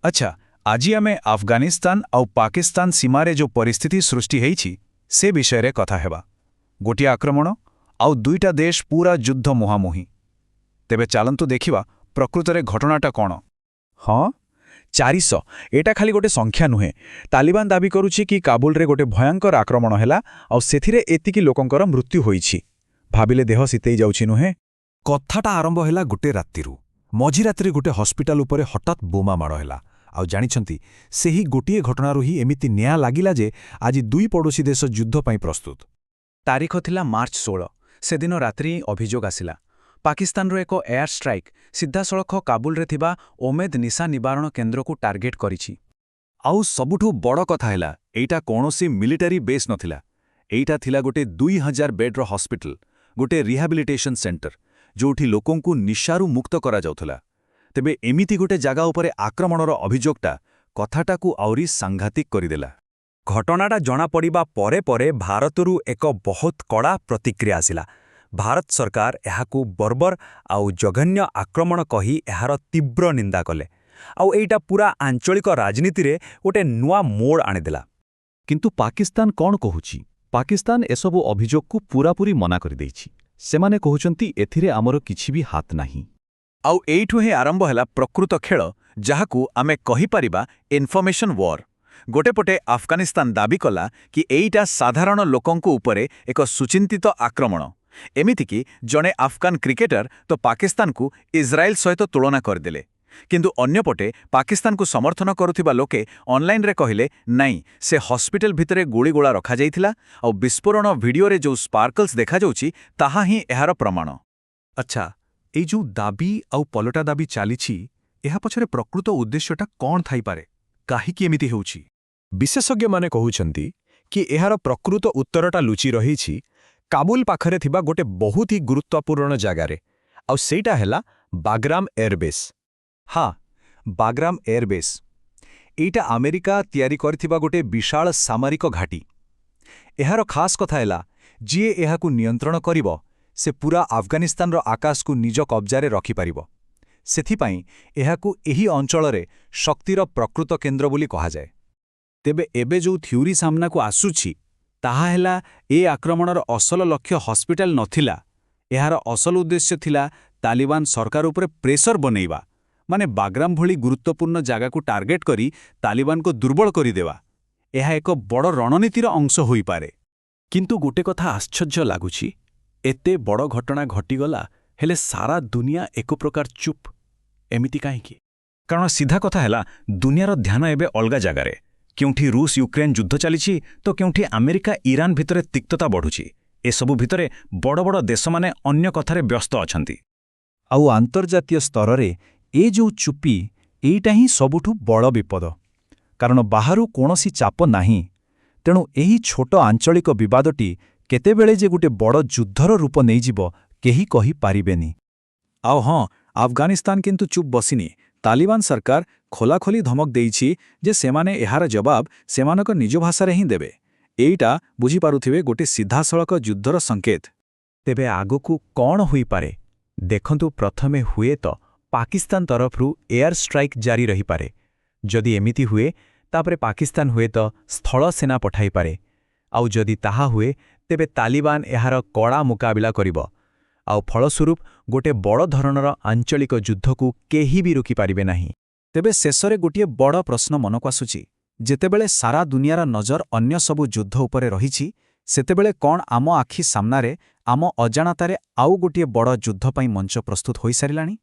ଆଚ୍ଛା, ଆଜି ଆମେ ଆଫଗାନିସ୍ତାନ ଆଉ ପାକିସ୍ତାନ ସୀମାରେ ଯେଉଁ ପରିସ୍ଥିତି ସୃଷ୍ଟି ହେଇଛି ସେ ବିଷୟରେ କଥା ହେବା। ଗୋଟିଏ ଆକ୍ରମଣ ଆଉ ଦୁଇଟା ଦେଶ ପୁରା ଯୁଦ୍ଧ ମୁହାଁମୁହିଁ। ତେବେ ଚାଲନ୍ତୁ ଦେଖିବା ପ୍ରକୃତରେ ଘଟଣାଟା କ'ଣ। ହଁ, 400 ଏଟା ଖାଲି ଗୋଟେ ସଂଖ୍ୟା ନୁହେଁ। ତାଲିବାନ ଦାବି କରୁଛି କି କାବୁଲରେ ଗୋଟେ ଭୟଙ୍କର ଆକ୍ରମଣ ହେଲା ଆଉ ସେଥିରେ ଏତିକି ଲୋକଙ୍କର ମୃତ୍ୟୁ ହୋଇଛି। ଭାବିଲେ ଦେହ ଶୀତେଇ ଯାଉଛି ନୁହେଁ? କଥାଟା ଆରମ୍ଭ ହେଲା ଗୋଟେ ରାତିରୁ। ମଝିରାତିରେ ଗୋଟେ ହସ୍ପିଟାଲ ଉପରେ ହଠାତ୍ ବୋମା ମାଡ଼ ହେଲା। ଆଉ ଜାଣିଛନ୍ତି, ସେହି ଗୋଟିଏ ଘଟଣାରୁ ହିଁ ଏମିତି ନିଆଁ ଲାଗିଲା ଯେ ଆଜି ଦୁଇ ପଡ଼ୋଶୀ ଦେଶ ଯୁଦ୍ଧ ପାଇଁ ପ୍ରସ୍ତୁତ। ତାରିଖ ଥିଲା ମାର୍ଚ୍ଚ 16। ସେଦିନ ରାତ୍ରି ଅଭିଯୋଗ ଆସିଲା। ପାକିସ୍ତାନର ଏକ ଏୟାର ଷ୍ଟ୍ରାଇକ୍ ସିଧାସଳଖ କାବୁଲରେ ଥିବା ଓମେଦ ନିଶା ନିବାରଣ କେନ୍ଦ୍ରକୁ ଟାର୍ଗେଟ୍ କରିଛି। ଆଉ ସବୁଠୁ ବଡ଼ କଥା ହେଲା, ଏଇଟା କୌଣସି ମିଲିଟାରୀ ବେସ୍ ନଥିଲା। ଏଇଟା ଥିଲା ଗୋଟେ 2000 ବେଡ୍ର ହସ୍ପିଟାଲ, ଗୋଟେ ରିହାବିଲିଟେସନ୍ ସେଣ୍ଟର, ଯୋଉଠି ଲୋକଙ୍କୁ ନିଶାରୁ ମୁକ୍ତ କରାଯାଉଥିଲା। ତେବେ ଏମିତି ଗୋଟେ ଜାଗା ଉପରେ ଆକ୍ରମଣର ଅଭିଯୋଗଟା କଥାଟାକୁ ଆହୁରି ସାଂଘାତିକ କରିଦେଲା। ଘଟଣାଟା ଜଣାପଡ଼ିବା ପରେ ପରେ ଭାରତରୁ ଏକ ବହୁତ କଡ଼ା ପ୍ରତିକ୍ରିୟା ଆସିଲା। ଭାରତ ସରକାର ଏହାକୁ ବର୍ବର ଆଉ ଜଘନ୍ୟ ଆକ୍ରମଣ କହି ଏହାର ତୀବ୍ର ନିନ୍ଦା କଲେ। ଆଉ ଏଇଟା ପୁରା ଆଞ୍ଚଳିକ ରାଜନୀତିରେ ଗୋଟେ ନୂଆ ମୋଡ଼ ଆଣିଦେଲା। କିନ୍ତୁ ପାକିସ୍ତାନ କ'ଣ କହୁଛି? ପାକିସ୍ତାନ ଏସବୁ ଅଭିଯୋଗକୁ ପୁରାପୁରି ମନା କରିଦେଇଛି। ସେମାନେ କହୁଛନ୍ତି ଏଥିରେ ଆମର କିଛି ବି ହାତ ନାହିଁ। ଆଉ ଏଇଠୁ ହିଁ ଆରମ୍ଭ ହେଲା ପ୍ରକୃତ ଖେଳ, ଯାହାକୁ ଆମେ କହିପାରିବା ଇନଫର୍ମେସନ୍ ୱାର୍। ଗୋଟେପଟେ ଆଫଗାନିସ୍ତାନ ଦାବି କଲା କି ଏଇଟା ସାଧାରଣ ଲୋକଙ୍କ ଉପରେ ଏକ ସୁଚିନ୍ତିତ ଆକ୍ରମଣ। ଏମିତିକି ଜଣେ ଆଫଗାନ କ୍ରିକେଟର ତ ପାକିସ୍ତାନକୁ ଇସ୍ରାଏଲ ସହିତ ତୁଳନା କରିଦେଲେ। କିନ୍ତୁ ଅନ୍ୟପଟେ ପାକିସ୍ତାନକୁ ସମର୍ଥନ କରୁଥିବା ଲୋକେ ଅନଲାଇନରେ କହିଲେ, ନାଇଁ, ସେ ହସ୍ପିଟାଲ ଭିତରେ ଗୁଳିଗୋଳା ରଖାଯାଇଥିଲା ଆଉ ବିସ୍ଫୋରଣ ଭିଡିଓରେ ଯେଉଁ ସ୍ପାର୍କଲ୍ସ ଦେଖାଯାଉଛି ତାହା ହିଁ ଏହାର ପ୍ରମାଣ। ଆଚ୍ଛା, ଏଇ ଯେଉଁ ଦାବି ଆଉ ପଲଟା ଦାବି ଚାଲିଛି, ଏହା ପଛରେ ପ୍ରକୃତ ଉଦ୍ଦେଶ୍ୟଟା କ'ଣ ଥାଇପାରେ? କାହିଁକି ଏମିତି ହେଉଛି? ବିଶେଷଜ୍ଞମାନେ କହୁଛନ୍ତି କି ଏହାର ପ୍ରକୃତ ଉତ୍ତରଟା ଲୁଚି ରହିଛି କାବୁଲ ପାଖରେ ଥିବା ଗୋଟେ ବହୁତ ହି ଗୁରୁତ୍ୱପୂର୍ଣ୍ଣ ଜାଗାରେ, ଆଉ ସେଇଟା ହେଲା ବାଗ୍ରାମ ଏୟାରବେସ୍। ହଁ, ବାଗ୍ରାମ ଏୟାରବେସ୍। ଏଇଟା ଆମେରିକା ତିଆରି କରିଥିବା ଗୋଟେ ବିଶାଳ ସାମରିକ ଘାଟି। ଏହାର ଖାସ୍ କଥା ହେଲା, ଯିଏ ଏହାକୁ ନିୟନ୍ତ୍ରଣ କରିବ ସେ ପୁରା ଆଫଗାନିସ୍ତାନର ଆକାଶକୁ ନିଜ କବ୍ଜାରେ ରଖିପାରିବ। ସେଥିପାଇଁ ଏହାକୁ ଏହି ଅଞ୍ଚଳରେ ଶକ୍ତିର ପ୍ରକୃତ କେନ୍ଦ୍ର ବୋଲି କୁହାଯାଏ। ତେବେ ଏବେ ଯେଉଁ ଥିଓରି ସାମ୍ନାକୁ ଆସୁଛି ତାହା ହେଲା, ଏ ଆକ୍ରମଣର ଅସଲ ଲକ୍ଷ୍ୟ ହସ୍ପିଟାଲ ନଥିଲା। ଏହାର ଅସଲ ଉଦ୍ଦେଶ୍ୟ ଥିଲା ତାଲିବାନ ସରକାର ଉପରେ ପ୍ରେସର ବନେଇବା, ମାନେ ବାଗ୍ରାମ ଭଳି ଗୁରୁତ୍ୱପୂର୍ଣ୍ଣ ଜାଗାକୁ ଟାର୍ଗେଟ୍ କରି ତାଲିବାନକୁ ଦୁର୍ବଳ କରିଦେବା। ଏହା ଏକ ବଡ଼ ରଣନୀତିର ଅଂଶ ହୋଇପାରେ। କିନ୍ତୁ ଗୋଟେ କଥା ଆଶ୍ଚର୍ଯ୍ୟ ଲାଗୁଛି, ଏତେ ବଡ଼ ଘଟଣା ଘଟିଗଲା, ହେଲେ ସାରା ଦୁନିଆ ଏକ ପ୍ରକାର ଚୁପ୍। ଏମିତି କାହିଁକି? କାରଣ ସିଧା କଥା ହେଲା, ଦୁନିଆର ଧ୍ୟାନ ଏବେ ଅଲଗା ଜାଗାରେ। କେଉଁଠି ରୁଷ ୟୁକ୍ରେନ ଯୁଦ୍ଧ ଚାଲିଛି, ତ କେଉଁଠି ଆମେରିକା ଇରାନ ଭିତରେ ତିକ୍ତତା ବଢ଼ୁଛି। ଏସବୁ ଭିତରେ ବଡ଼ ବଡ଼ ଦେଶମାନେ ଅନ୍ୟ କଥାରେ ବ୍ୟସ୍ତ ଅଛନ୍ତି। ଆଉ ଆନ୍ତର୍ଜାତୀୟ ସ୍ତରରେ ଏ ଯେଉଁ ଚୁପି, ଏଇଟା ହିଁ ସବୁଠୁ ବଡ଼ ବିପଦ। କାରଣ ବାହାରୁ କୌଣସି ଚାପ ନାହିଁ। ତେଣୁ ଏହି ଛୋଟ ଆଞ୍ଚଳିକ ବିବାଦଟି କେତେବେଳେ ଯେ ଗୋଟେ ବଡ଼ ଯୁଦ୍ଧର ରୂପ ନେଇଯିବ, କେହି କହିପାରିବେନି। ଆଉ ହଁ, ଆଫଗାନିସ୍ତାନ କିନ୍ତୁ ଚୁପ୍ ବସିନି। ତାଲିବାନ ସରକାର ଖୋଲାଖୋଲି ଧମକ ଦେଇଛି ଯେ ସେମାନେ ଏହାର ଜବାବ ସେମାନଙ୍କ ନିଜ ଭାଷାରେ ହିଁ ଦେବେ। ଏଇଟା ବୁଝିପାରୁଥିବେ ଗୋଟେ ସିଧାସଳଖ ଯୁଦ୍ଧର ସଂକେତ। ତେବେ ଆଗକୁ କ'ଣ ହୋଇପାରେ? ଦେଖନ୍ତୁ, ପ୍ରଥମେ ହୁଏତ ପାକିସ୍ତାନ ତରଫରୁ ଏୟାର ଷ୍ଟ୍ରାଇକ୍ ଜାରି ରହିପାରେ। ଯଦି ଏମିତି ହୁଏ, ତାପରେ ପାକିସ୍ତାନ ହୁଏତ ସ୍ଥଳ ସେନା ପଠାଇପାରେ। ଆଉ ଯଦି ତାହା ହୁଏ, ତେବେ ତାଲିବାନ ଏହାର କଡ଼ା ମୁକାବିଲା କରିବ। ଆଉ ଫଳସ୍ୱରୂପ ଗୋଟେ ବଡ଼ ଧରଣର ଆଞ୍ଚଳିକ ଯୁଦ୍ଧକୁ କେହି ବି ରୋକିପାରିବେ ନାହିଁ। ତେବେ ଶେଷରେ ଗୋଟିଏ ବଡ଼ ପ୍ରଶ୍ନ ମନକୁ ଆସୁଛି, ଯେତେବେଳେ ସାରା ଦୁନିଆର ନଜର ଅନ୍ୟ ସବୁ ଯୁଦ୍ଧ ଉପରେ ରହିଛି, ସେତେବେଳେ କ'ଣ ଆମ ଆଖି ସାମ୍ନାରେ ଆମ ଅଜାଣତାରେ ଆଉ ଗୋଟିଏ ବଡ଼ ଯୁଦ୍ଧ ପାଇଁ ମଞ୍ଚ ପ୍ରସ୍ତୁତ ହୋଇସାରିଲାଣି?